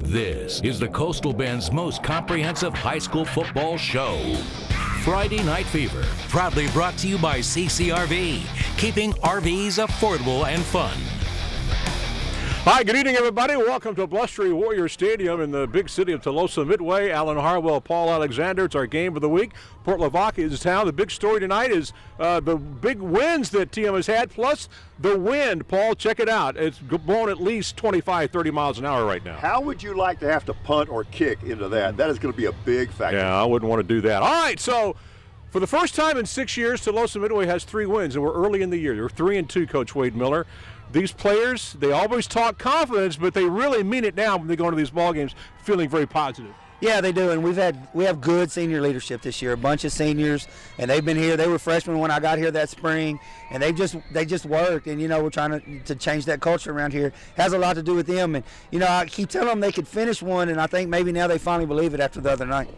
This is the Coastal Bend's most comprehensive high school football show. Friday Night Fever. Proudly brought to you by CCRV, keeping RVs affordable and fun. Hi, good evening, everybody. Welcome to Blustery Warrior Stadium in the big city of Tuloso-Midway. Alan Harwell, Paul Alexander. It's our game of the week. Port Lavaca is town. The big story tonight is the big wins that TM has had, plus the wind. Paul, check it out. It's blowing at least 25, 30 miles an hour right now. How would you like to have to punt or kick into that? That is going to be a big factor. Yeah, I wouldn't want to do that. All right, so for the first time in 6 years, Tuloso-Midway has 3 wins, and we're early in the year. They're 3-2, Coach Wade Miller. These players, they always talk confidence, but they really mean it now when they go into these ball games feeling very positive. Yeah, they do, and we have good senior leadership this year. A bunch of seniors, and they've been here. They were freshmen when I got here that spring, and they just worked. And we're trying to change that culture around here. It has a lot to do with them, and I keep telling them they could finish one, and I think maybe now they finally believe it after the other night.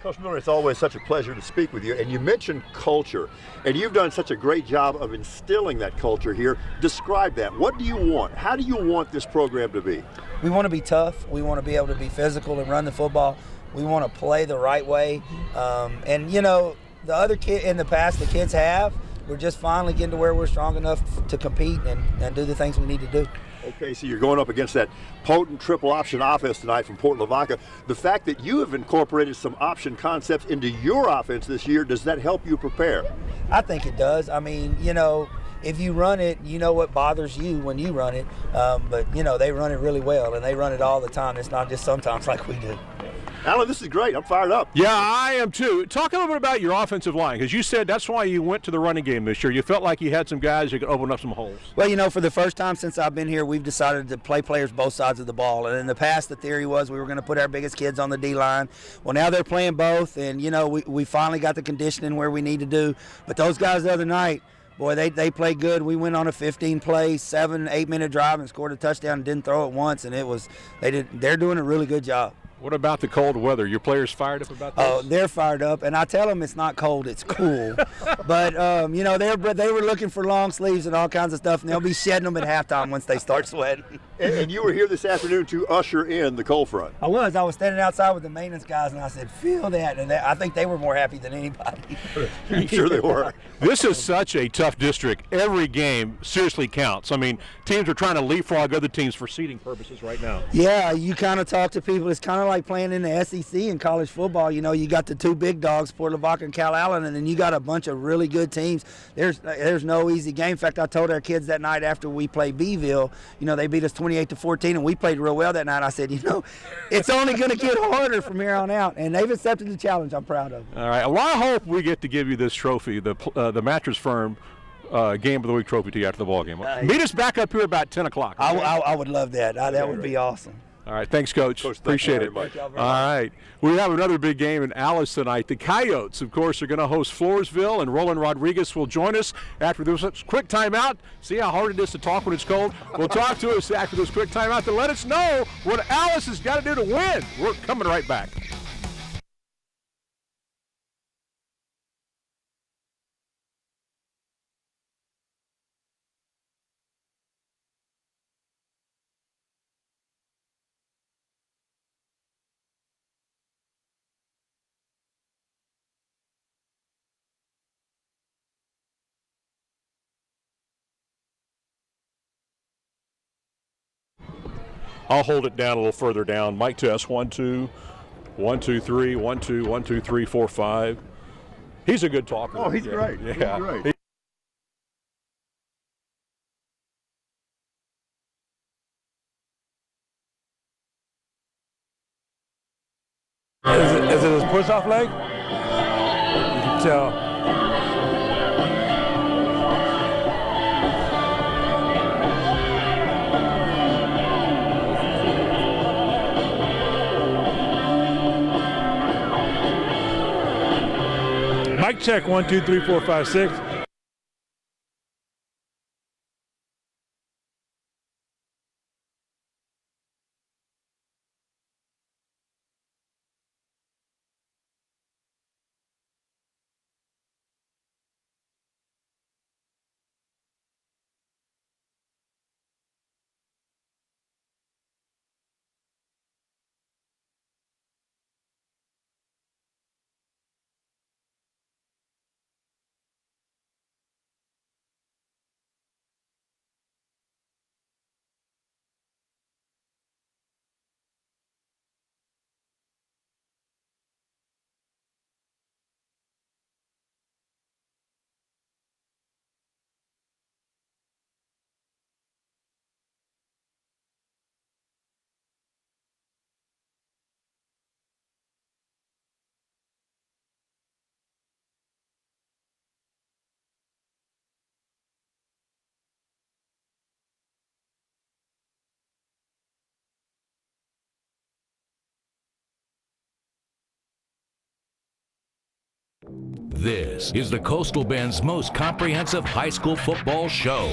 Coach Miller, it's always such a pleasure to speak with you. And you mentioned culture, and you've done such a great job of instilling that culture here. Describe that. What do you want? How do you want this program to be? We want to be tough. We want to be able to be physical and run the football. We want to play the right way. The other kid in the past, the kids have. We're just finally getting to where we're strong enough to compete and do the things we need to do. Okay, so you're going up against that potent triple option offense tonight from Port Lavaca. The fact that you have incorporated some option concepts into your offense this year, does that help you prepare? I think it does. I mean, if you run it, you know what bothers you when you run it. But they run it really well, and they run it all the time. It's not just sometimes like we do. Alan, this is great. I'm fired up. Yeah, I am too. Talk a little bit about your offensive line, because you said that's why you went to the running game this year. You felt like you had some guys who could open up some holes. Well, for the first time since I've been here, we've decided to play players both sides of the ball. And in the past, the theory was we were going to put our biggest kids on the D-line. Well, now they're playing both, and, we finally got the conditioning where we need to do. But those guys the other night, boy, they played good. We went on a 15-play, 7-8-minute drive and scored a touchdown and didn't throw it once. And they're doing a really good job. What about the cold weather? Your players fired up about this? Oh, they're fired up, and I tell them it's not cold, it's cool. But, they were looking for long sleeves and all kinds of stuff, and they'll be shedding them at halftime once they start sweating. And you were here this afternoon to usher in the cold front. I was standing outside with the maintenance guys, and I said, feel that. And I think they were more happy than anybody. I'm sure they were. This is such a tough district. Every game seriously counts. I mean, teams are trying to leapfrog other teams for seeding purposes right now. Yeah, you kind of talk to people. It's kind of like playing in the SEC in college football. You got the 2 big dogs, Port Lavaca and Cal Allen, and then you got a bunch of really good teams. There's no easy game. In fact, I told our kids that night after we played Beeville, they beat us 28-14, and we played real well that night. I said, it's only going to get harder from here on out, and they've accepted the challenge. I'm proud of them. All right. Well, I hope we get to give you this trophy, the Mattress Firm Game of the Week trophy to you after the ball game. Meet us back up here about 10 o'clock. I would love that. That would be awesome. All right, thanks, Coach. Appreciate it. All right, we have another big game in Alice tonight. The Coyotes, of course, are going to host Floresville, and Roland Rodriguez will join us after this quick timeout. See how hard it is to talk when it's cold? We'll talk to us after this quick timeout to let us know what Alice has got to do to win. We're coming right back. I'll hold it down a little further down. Mic test, 1 2, 1 2 3, 1 2, 1 2 3 4 5. He's a good talker. Oh, he's great. Yeah. He's great. Is it his push-off leg? You can tell. Mic check, 1 2 3 4 5 6. This is the Coastal Bend's most comprehensive high school football show.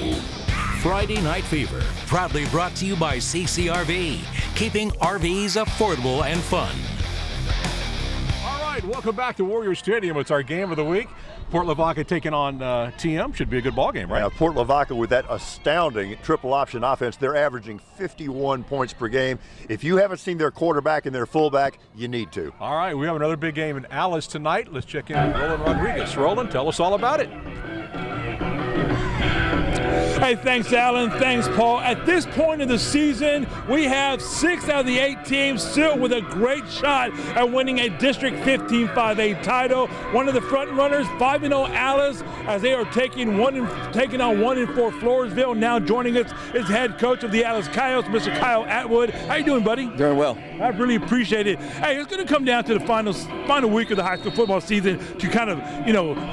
Friday Night Fever. Proudly brought to you by CCRV, keeping RVs affordable and fun. All right, welcome back to Warrior Stadium. It's our game of the week. Port Lavaca taking on TM. Should be a good ball game, right? Now, Port Lavaca with that astounding triple option offense, they're averaging 51 points per game. If you haven't seen their quarterback and their fullback, you need to. All right, we have another big game in Alice tonight. Let's check in with Roland Rodriguez. Roland, tell us all about it. Hey, thanks, Alan. Thanks, Paul. At this point in the season, we have 6 out of the 8 teams still with a great shot at winning a District 15 5A title. One of the front runners, 5-0 Alice, as they are taking on 1-4 Floresville. Now joining us is head coach of the Alice Coyotes, Mr. Kyle Atwood. How you doing, buddy? Doing well. I really appreciate it. Hey, it's going to come down to the final week of the high school football season to kind of,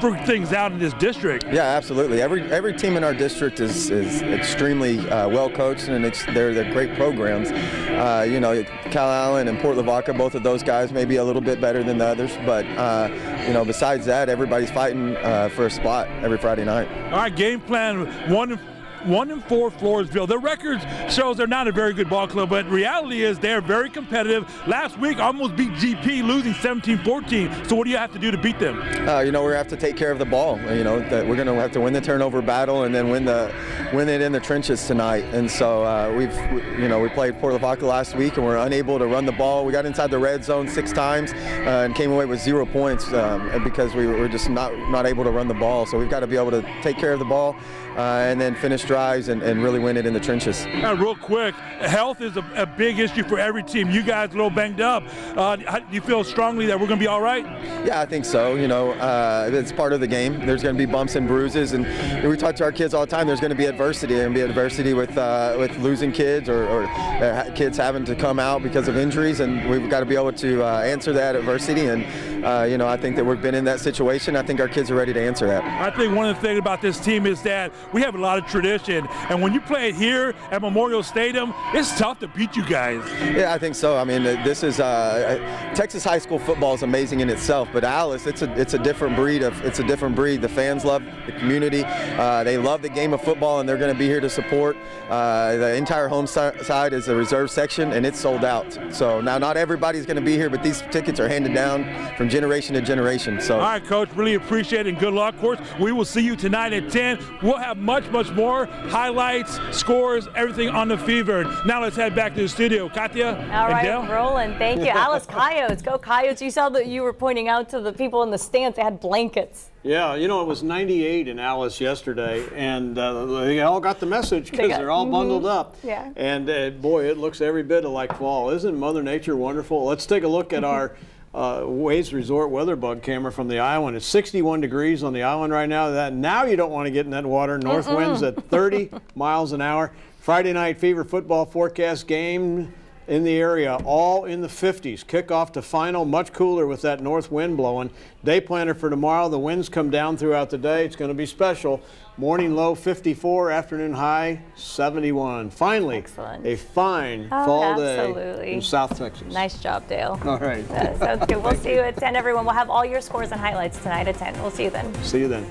figure things out in this district. Yeah, absolutely. Every team in our district is extremely well coached, and they're great programs. Cal Allen and Port Lavaca, both of those guys may be a little bit better than the others, but besides that, everybody's fighting for a spot every Friday night. All right, game plan 1-4 Floresville. Their record shows they're not a very good ball club, but reality is they're very competitive. Last week almost beat GP, losing 17-14. So what do you have to do to beat them? We're going to have to take care of the ball. That we're going to have to win the turnover battle and then win it in the trenches tonight. And so we played Port Lavaca last week and we're unable to run the ball. We got inside the red zone 6 times and came away with 0 points because we were just not able to run the ball. So we've got to be able to take care of the ball and then finish drives and really win it in the trenches. Real quick, health is a big issue for every team. You guys a little banged up. Do you feel strongly that we're going to be all right? Yeah, I think so. It's part of the game. There's going to be bumps and bruises, and we talk to our kids all the time. There's going to be adversity. There's going to be adversity with losing kids or kids having to come out because of injuries, and we've got to be able to answer that adversity. And I think that we've been in that situation. I think our kids are ready to answer that. I think one of the things about this team is that we have a lot of tradition, and when you play it here at Memorial Stadium, it's tough to beat you guys. Yeah, I think so. I mean, this is Texas high school football is amazing in itself, but Alice, it's a different breed. It's a different breed. The fans love the community. They love the game of football, and they're going to be here to support. The entire home side is a reserve section, and it's sold out. So now, not everybody's going to be here, but these tickets are handed down from generation to generation. So, all right, Coach, really appreciate it, and good luck. Of course, we will see you tonight at 10. We'll have much more highlights, scores, everything on the Fever. Now let's head back to the studio. Katya all right, Dale. Roland, thank you. Alice Coyotes, go Coyotes. You saw that you were pointing out to the people in the stands, they had blankets. Yeah, it was 98 in Alice yesterday, and they all got the message because they're all bundled up. Yeah. And boy, it looks every bit like fall. Isn't Mother Nature wonderful? Let's take a look at our Waze Resort weather bug camera from the island. It's 61 degrees on the island right now. Now you don't want to get in that water. North winds at 30 miles an hour. Friday Night Fever football forecast game in the area, all in the 50s. Kickoff to final, much cooler with that north wind blowing. Day planner for tomorrow, the winds come down throughout the day. It's going to be special. Morning low 54, afternoon high 71. Finally, excellent. A fine fall day in South Texas. Nice job, Dale. All right. Sounds good. We'll see you at 10, everyone. We'll have all your scores and highlights tonight at 10. We'll see you then. See you then.